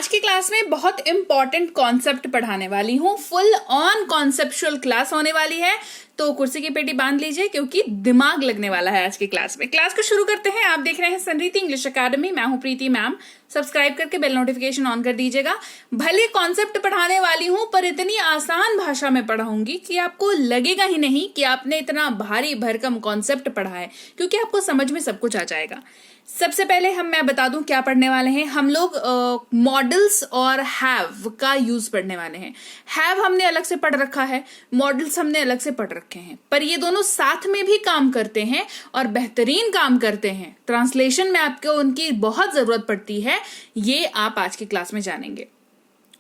आज की क्लास में बहुत इंपॉर्टेंट कॉन्सेप्ट पढ़ाने वाली हूँ। फुल ऑन कॉन्सेप्चुअल क्लास होने वाली है, तो कुर्सी की पेटी बांध लीजिए क्योंकि दिमाग लगने वाला है आज की क्लास में। क्लास को शुरू करते हैं। आप देख रहे हैं संरीति इंग्लिश अकेडमी। मैं हूं प्रीति मैम। सब्सक्राइब करके बेल नोटिफिकेशन ऑन कर दीजिएगा। भले कॉन्सेप्ट पढ़ाने वाली हूं पर इतनी आसान भाषा में पढ़ाऊंगी कि आपको लगेगा ही नहीं कि आपने इतना भारी भरकम कॉन्सेप्ट पढ़ा है, क्योंकि आपको समझ में सब कुछ आ जाएगा। सबसे पहले मैं बता दूं क्या पढ़ने वाले हैं। हम लोग मॉडल्स और हैव का यूज पढ़ने वाले हैं। हैव हमने अलग से पढ़ रखा है, मॉडल्स हमने अलग से पढ़ रखे हैं, पर ये दोनों साथ में भी काम करते हैं और बेहतरीन काम करते हैं। ट्रांसलेशन में आपको उनकी बहुत जरूरत पड़ती है, ये आप आज की क्लास में जानेंगे।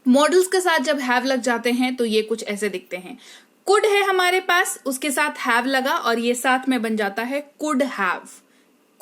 मॉडल्स के साथ जब हैव लग जाते हैं तो ये कुछ ऐसे दिखते हैं। कुड है हमारे पास, उसके साथ हैव लगा और ये साथ में बन जाता है कुड हैव।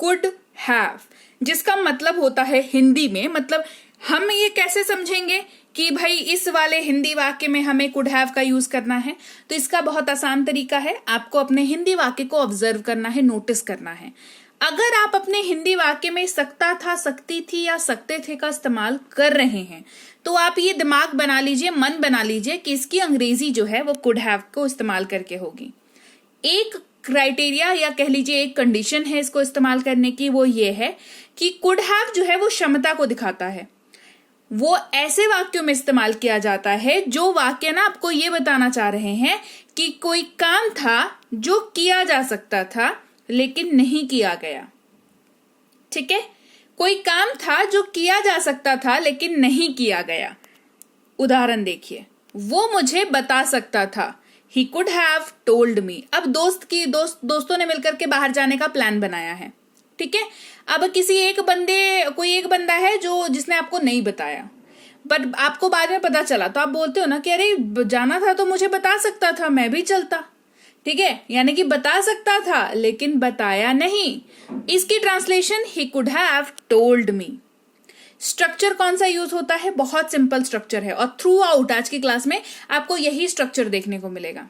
कुड हैव, जिसका मतलब होता है हिंदी में, मतलब हम ये कैसे समझेंगे कि भाई इस वाले हिंदी वाक्य में हमें कुड हैव का यूज करना है। तो इसका बहुत आसान तरीका है, आपको अपने हिंदी वाक्य को ऑब्जर्व करना है, नोटिस करना है। अगर आप अपने हिंदी वाक्य में सकता था, सकती थी या सकते थे का इस्तेमाल कर रहे हैं तो आप ये दिमाग बना लीजिए, मन बना लीजिए कि इसकी अंग्रेजी जो है वो कुड हैव को इस्तेमाल करके होगी। एक क्राइटेरिया या कह लीजिए एक कंडीशन है इसको इस्तेमाल करने की, वो ये है कि कुड हैव जो है वो क्षमता को दिखाता है। वो ऐसे वाक्यों में इस्तेमाल किया जाता है जो वाक्य ना आपको ये बताना चाह रहे हैं कि कोई काम था जो किया जा सकता था लेकिन नहीं किया गया। ठीक है, कोई काम था जो किया जा सकता था लेकिन नहीं किया गया। उदाहरण देखिए, वो मुझे बता सकता था। He could have told me। अब दोस्तों ने मिलकर के बाहर जाने का प्लान बनाया है। ठीक है, अब कोई एक बंदा है जिसने आपको नहीं बताया, बट आपको बाद में पता चला, तो आप बोलते हो ना कि अरे जाना था तो मुझे बता सकता था, मैं भी चलता। ठीक है, यानी कि बता सकता था लेकिन बताया नहीं। इसकी translation he could have told me। Structure कौन सा यूज होता है? बहुत सिंपल स्ट्रक्चर है और थ्रू आउट आज की क्लास में आपको यही स्ट्रक्चर देखने को मिलेगा।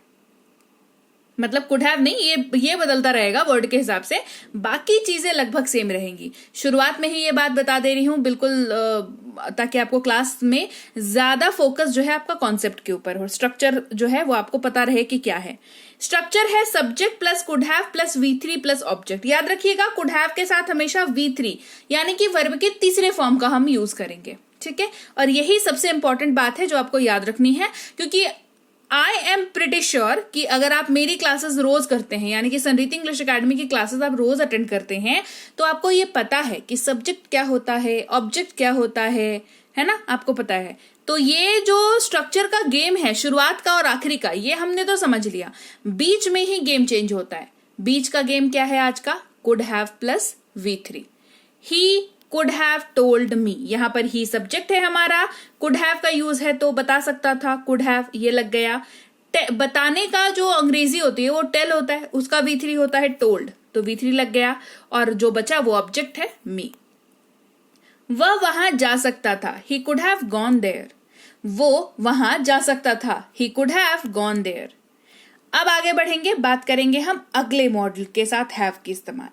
मतलब कुड हैव नहीं, ये बदलता रहेगा वर्ड के हिसाब से, बाकी चीजें लगभग सेम रहेंगी। शुरुआत में ही ये बात बता दे रही हूं बिल्कुल, ताकि आपको क्लास में ज्यादा फोकस जो है आपका कॉन्सेप्ट के ऊपर हो। स्ट्रक्चर जो है वो आपको पता रहे कि क्या है। स्ट्रक्चर है subject plus could have plus V3 plus object. याद रखिएगा, कुड हैव के साथ हमेशा V3 यानी कि वर्ब के तीसरे फॉर्म का हम यूज करेंगे। ठीक है, और यही सबसे इंपॉर्टेंट बात है जो आपको याद रखनी है, क्योंकि आई एम प्रिटी श्योर कि अगर आप मेरी क्लासेस रोज करते हैं, यानी कि संरीति इंग्लिश अकेडमी की क्लासेस आप रोज अटेंड करते हैं, तो आपको ये पता है कि सब्जेक्ट क्या होता है, ऑब्जेक्ट क्या होता है ना, आपको पता है। तो ये जो स्ट्रक्चर का गेम है, शुरुआत का और आखिरी का, ये हमने तो समझ लिया। बीच में ही गेम चेंज होता है। बीच का गेम क्या है आज का? Could have plus V3। He could have told me, यहां पर ही सब्जेक्ट है हमारा, कुड हैव का यूज है तो बता सकता था, कुड हैव ये लग गया। बताने का जो अंग्रेजी होती है वो टेल होता है, उसका V3 होता है टोल्ड, तो V3 लग गया। और जो बचा वो ऑब्जेक्ट है मी। वह वहां जा सकता था, he could have gone there. वो वहां जा सकता था, he could have gone there. अब आगे बढ़ेंगे, बात करेंगे हम अगले मॉडल के साथ हैव की इस्तेमाल।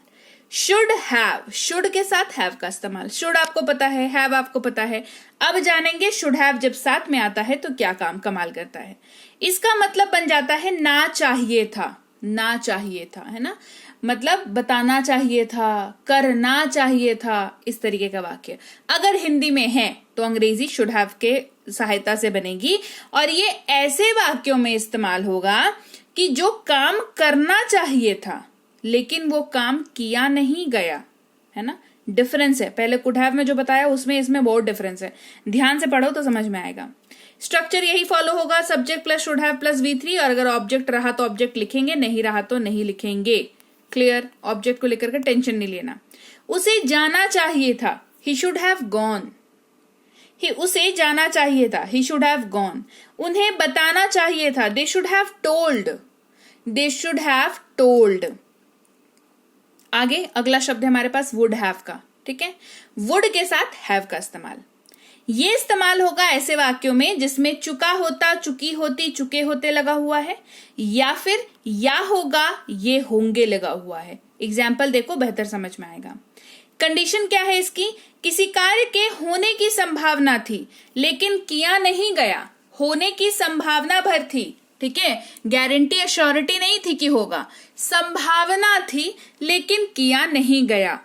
शुड हैव, शुड के साथ हैव का इस्तेमाल। शुड आपको पता है, हैव आपको पता है। अब जानेंगे शुड हैव जब साथ में आता है तो क्या काम कमाल करता है। इसका मतलब बन जाता है ना चाहिए था, ना चाहिए था, है ना, मतलब बताना चाहिए था, करना चाहिए था, इस तरीके का वाक्य अगर हिंदी में है तो अंग्रेजी शुड हैव के सहायता से बनेगी। और ये ऐसे वाक्यों में इस्तेमाल होगा कि जो काम करना चाहिए था लेकिन वो काम किया नहीं गया, है ना। डिफरेंस है, पहले कुड हैव में जो बताया उसमें इसमें बहुत डिफरेंस है। ध्यान से पढ़ो तो समझ में आएगा। स्ट्रक्चर यही फॉलो होगा, subject plus should have plus V3, और अगर ऑब्जेक्ट रहा तो ऑब्जेक्ट लिखेंगे, नहीं रहा तो नहीं लिखेंगे। क्लियर? ऑब्जेक्ट को लेकर के टेंशन नहीं लेना। उसे जाना चाहिए था, ही शुड हैव गॉन। उसे जाना चाहिए था, ही शुड हैव गॉन। उन्हें बताना चाहिए था, they should have told, they should have told. आगे अगला शब्द है हमारे पास वुड हैव का। ठीक है, वुड के साथ हैव का इस्तेमाल। ये इस्तेमाल होगा ऐसे वाक्यों में जिसमें चुका होता, चुकी होती, चुके होते लगा हुआ है, या फिर या होगा, ये होंगे लगा हुआ है। एग्जाम्पल देखो, बेहतर समझ में आएगा। कंडीशन क्या है इसकी? किसी कार्य के होने की संभावना थी लेकिन किया नहीं गया, होने की संभावना भर थी, ठीक है, गारंटी अश्योरिटी नहीं थी कि होगा, संभावना थी लेकिन किया नहीं गया।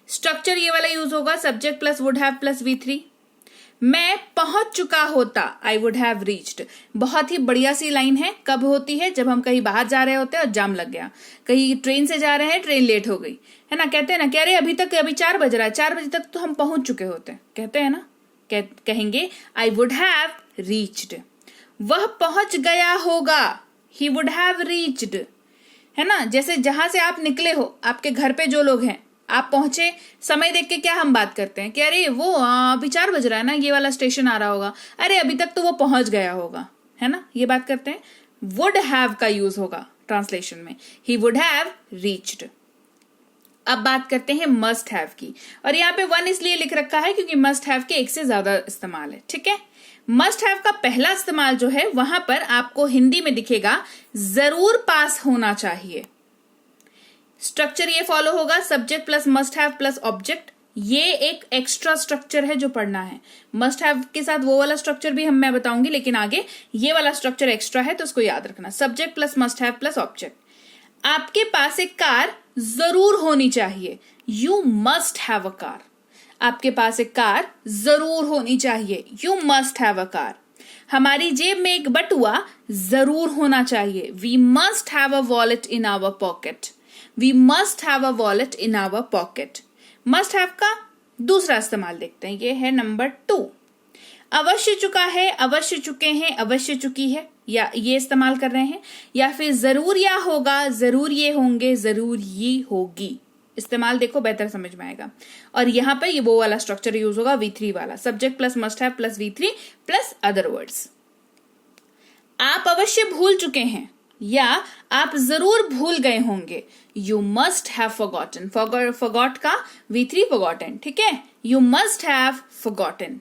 स्ट्रक्चर ये वाला यूज होगा, subject plus would have plus V3। मैं पहुंच चुका होता, आई वुड हैव रीच्ड। बहुत ही बढ़िया सी लाइन है। कब होती है? जब हम कहीं बाहर जा रहे होते हैं और जाम लग गया, कहीं ट्रेन से जा रहे हैं, ट्रेन लेट हो गई, है ना, कहते हैं ना कि अरे अभी 4 बज रहा है, 4 बजे तक तो हम पहुंच चुके होते हैं, कहते हैं ना, कहेंगे आई वुड हैव रीच्ड। वह पहुंच गया होगा, ही वुड हैव रीच्ड, है ना। जैसे जहां से आप निकले हो, आपके घर पे जो लोग हैं, आप पहुंचे, समय देख के क्या हम बात करते हैं कि अरे वो अभी 4 बज रहा है ना, ये वाला स्टेशन आ रहा होगा, अरे अभी तक तो वो पहुंच गया होगा, है ना, ये बात करते हैं। वुड हैव का यूज होगा ट्रांसलेशन में, ही वुड हैव रीच्ड। अब बात करते हैं मस्ट हैव की, और यहाँ पे 1 इसलिए लिख रखा है क्योंकि मस्ट हैव के एक से ज्यादा इस्तेमाल है, ठीक है। मस्ट हैव का पहला इस्तेमाल जो है वहां पर आपको हिंदी में दिखेगा जरूर पास होना चाहिए। स्ट्रक्चर ये फॉलो होगा, subject plus must have plus object. ये एक एक्स्ट्रा स्ट्रक्चर है जो पढ़ना है। मस्ट हैव के साथ वो वाला स्ट्रक्चर भी मैं बताऊंगी, लेकिन आगे ये वाला स्ट्रक्चर एक्स्ट्रा है तो उसको याद रखना। Subject plus must have plus object. आपके पास एक कार जरूर होनी चाहिए, you must have a car. आपके पास एक कार जरूर होनी चाहिए, you must have a car. हमारी जेब में एक बटुआ जरूर होना चाहिए, we must have a wallet in our pocket. We must have a wallet in our pocket. Must have का दूसरा इस्तेमाल देखते हैं, ये है नंबर 2। अवश्य चुका है, अवश्य चुके हैं, अवश्य चुकी है, या ये इस्तेमाल कर रहे हैं, या फिर जरूर या होगा, जरूर ये होंगे, जरूर ये होगी। इस्तेमाल देखो, बेहतर समझ में आएगा। और यहां पर ये वो वाला स्ट्रक्चर यूज होगा, V3 वाला, subject plus must have plus V3 plus other words. आप अवश्य भूल चुके हैं या आप जरूर भूल गए होंगे, you must have forgotten. Forgot का V3 फॉरगॉटन, ठीक है, यू मस्ट हैव फॉरगॉटन।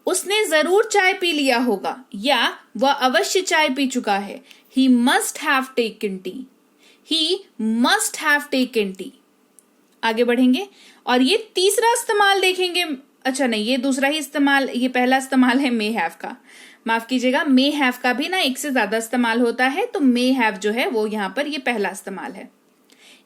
उसने जरूर चाय पी लिया होगा या वह अवश्य चाय पी चुका है, he must have taken T. He must have taken T. आगे बढ़ेंगे और ये तीसरा इस्तेमाल देखेंगे। अच्छा नहीं, ये दूसरा ही इस्तेमाल, ये पहला इस्तेमाल है मे हैव का, माफ कीजिएगा। मे हैव का भी ना एक से ज्यादा इस्तेमाल होता है, तो मे हैव जो है वो यहां पर ये पहला इस्तेमाल है।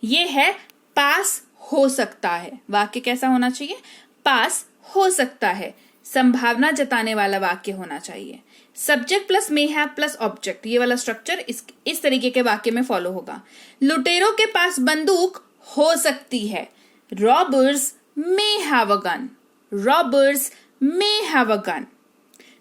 ये है पास हो सकता है। वाक्य कैसा होना चाहिए? पास हो सकता है, संभावना जताने वाला वाक्य होना चाहिए। Subject plus may have plus object, ये वाला स्ट्रक्चर इस तरीके के वाक्य में फॉलो होगा। लुटेरों के पास बंदूक हो सकती है, robbers may have a gun. Robbers may have a gun.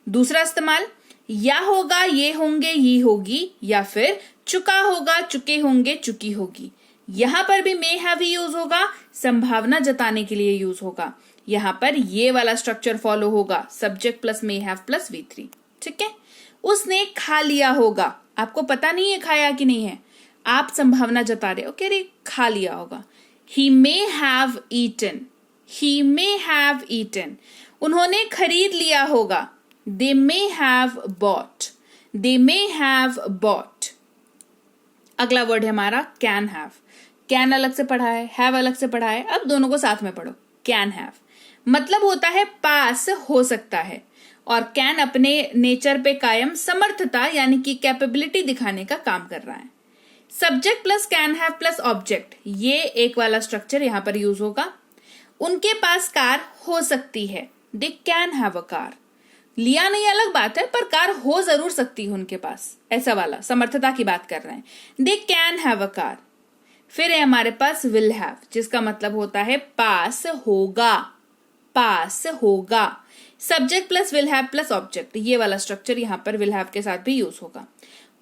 दूसरा इस्तेमाल, या होगा, ये होंगे, ये होगी, या फिर चुका होगा, चुके होंगे, चुकी होगी। यहां पर भी मे हैव ही यूज होगा, संभावना जताने के लिए यूज होगा। यहां पर ये वाला स्ट्रक्चर फॉलो होगा, subject plus may have plus V3, ठीक है। उसने खा लिया होगा, आपको पता नहीं है खाया कि नहीं है, आप संभावना जता रहे हो कि अरे खा लिया होगा। He may have eaten. He may have eaten. उन्होंने खरीद लिया होगा, they may have bought. They may have bought. अगला वर्ड है हमारा कैन हैव। कैन अलग से पढ़ा है, हैव अलग से पढ़ा है, अब दोनों को साथ में पढ़ो। कैन हैव मतलब होता है पास हो सकता है, और कैन अपने नेचर पे कायम समर्थता यानी कि कैपेबिलिटी दिखाने का काम कर रहा है। Subject plus can have plus object, ये एक वाला स्ट्रक्चर यहां पर यूज होगा। उनके पास कार हो सकती है, they can have a car. लिया नहीं अलग बात है, पर कार हो जरूर सकती है उनके पास, ऐसा वाला समर्थता की बात कर रहे हैं। They can have a car. फिर है हमारे पास विल हैव, जिसका मतलब होता है पास होगा। पास होगा। Subject plus will have plus object, ये वाला स्ट्रक्चर यहां पर विल हैव के साथ भी यूज होगा।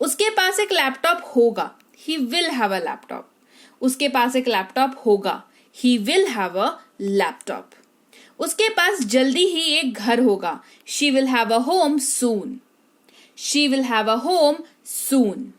उसके पास एक लैपटॉप होगा, he will have a laptop. उसके पास एक लैपटॉप होगा, he will have a laptop. उसके पास जल्दी ही एक घर होगा, she will have a home soon. She will have a home soon.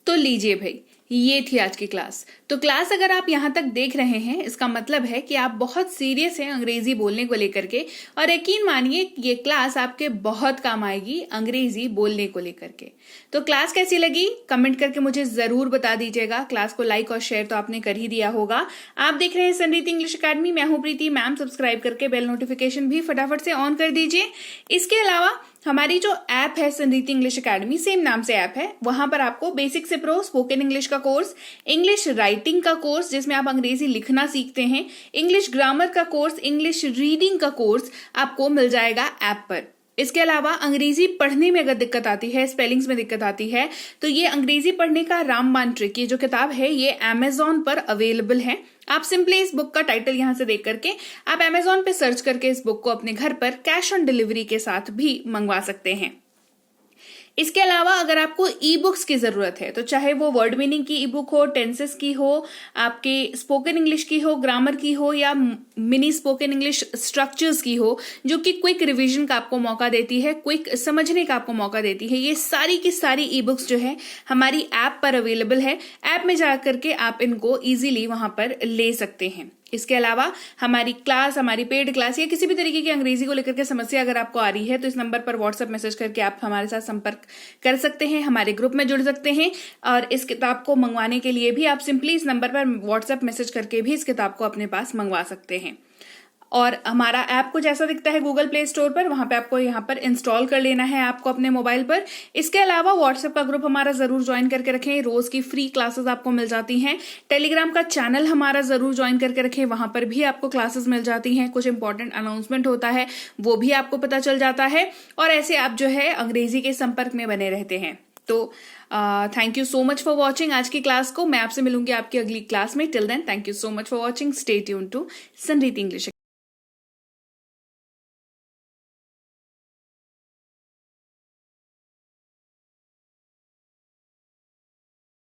तो लीजिए भाई, ये थी आज की क्लास। तो क्लास अगर आप यहाँ तक देख रहे हैं, इसका मतलब है कि आप बहुत सीरियस हैं अंग्रेजी बोलने को लेकर के, और यकीन मानिए ये क्लास आपके बहुत काम आएगी अंग्रेजी बोलने को लेकर के। तो क्लास कैसी लगी कमेंट करके मुझे जरूर बता दीजिएगा। क्लास को लाइक और शेयर तो आपने कर ही दिया होगा। आप देख रहे हैं संरीति इंग्लिश अकेडमी, मैं हूं प्रीति मैम। सब्सक्राइब करके बेल नोटिफिकेशन भी फटाफट से ऑन कर दीजिए। इसके अलावा हमारी जो ऐप है संरीति इंग्लिश अकेडमी, सेम नाम से ऐप है, वहां पर आपको बेसिक से प्रो स्पोकन इंग्लिश का कोर्स, इंग्लिश राइटिंग का कोर्स जिसमें आप अंग्रेजी लिखना सीखते हैं, इंग्लिश ग्रामर का कोर्स, इंग्लिश रीडिंग का कोर्स आपको मिल जाएगा ऐप पर। इसके अलावा अंग्रेजी पढ़ने में अगर दिक्कत आती है, स्पेलिंग्स में दिक्कत आती है, तो ये अंग्रेजी पढ़ने का रामबाण ट्रिक, ये जो किताब है ये अमेजॉन पर अवेलेबल है। आप सिंपली इस बुक का टाइटल यहां से देख करके आप अमेजॉन पे सर्च करके इस बुक को अपने घर पर कैश ऑन डिलीवरी के साथ भी मंगवा सकते हैं। इसके अलावा अगर आपको ई बुक्स की जरूरत है, तो चाहे वो वर्ड मीनिंग की ई बुक हो, टेंसेस की हो, आपके स्पोकन इंग्लिश की हो, ग्रामर की हो, या मिनी स्पोकन इंग्लिश स्ट्रक्चर्स की हो, जो कि क्विक रिवीजन का आपको मौका देती है, क्विक समझने का आपको मौका देती है, ये सारी की सारी ई बुक्स जो है हमारी ऐप पर अवेलेबल है। ऐप में जाकर के आप इनको इजीली वहां पर ले सकते हैं। इसके अलावा हमारी क्लास, हमारी पेड क्लास या किसी भी तरीके की अंग्रेजी को लेकर के समस्या अगर आपको आ रही है, तो इस नंबर पर व्हाट्सएप मैसेज करके आप हमारे साथ संपर्क कर सकते हैं, हमारे ग्रुप में जुड़ सकते हैं। और इस किताब को मंगवाने के लिए भी आप सिंपली इस नंबर पर व्हाट्सएप मैसेज करके भी इस किताब को अपने पास मंगवा सकते हैं। और हमारा ऐप कुछ ऐसा दिखता है गूगल प्ले स्टोर पर, वहां पे आपको यहाँ पर इंस्टॉल कर लेना है आपको अपने मोबाइल पर। इसके अलावा व्हाट्सएप का ग्रुप हमारा जरूर ज्वाइन करके रखें, रोज की फ्री क्लासेस आपको मिल जाती हैं। टेलीग्राम का चैनल हमारा जरूर ज्वाइन करके रखें, वहां पर भी आपको क्लासेस मिल जाती हैं, कुछ इंपॉर्टेंट अनाउंसमेंट होता है वो भी आपको पता चल जाता है, और ऐसे आप जो है अंग्रेजी के संपर्क में बने रहते हैं। तो thank you so much for watching आज की क्लास को। मैं आपसे मिलूंगी आपकी अगली क्लास में। Till then thank you so much for watching. Stay tuned to Sanriti English.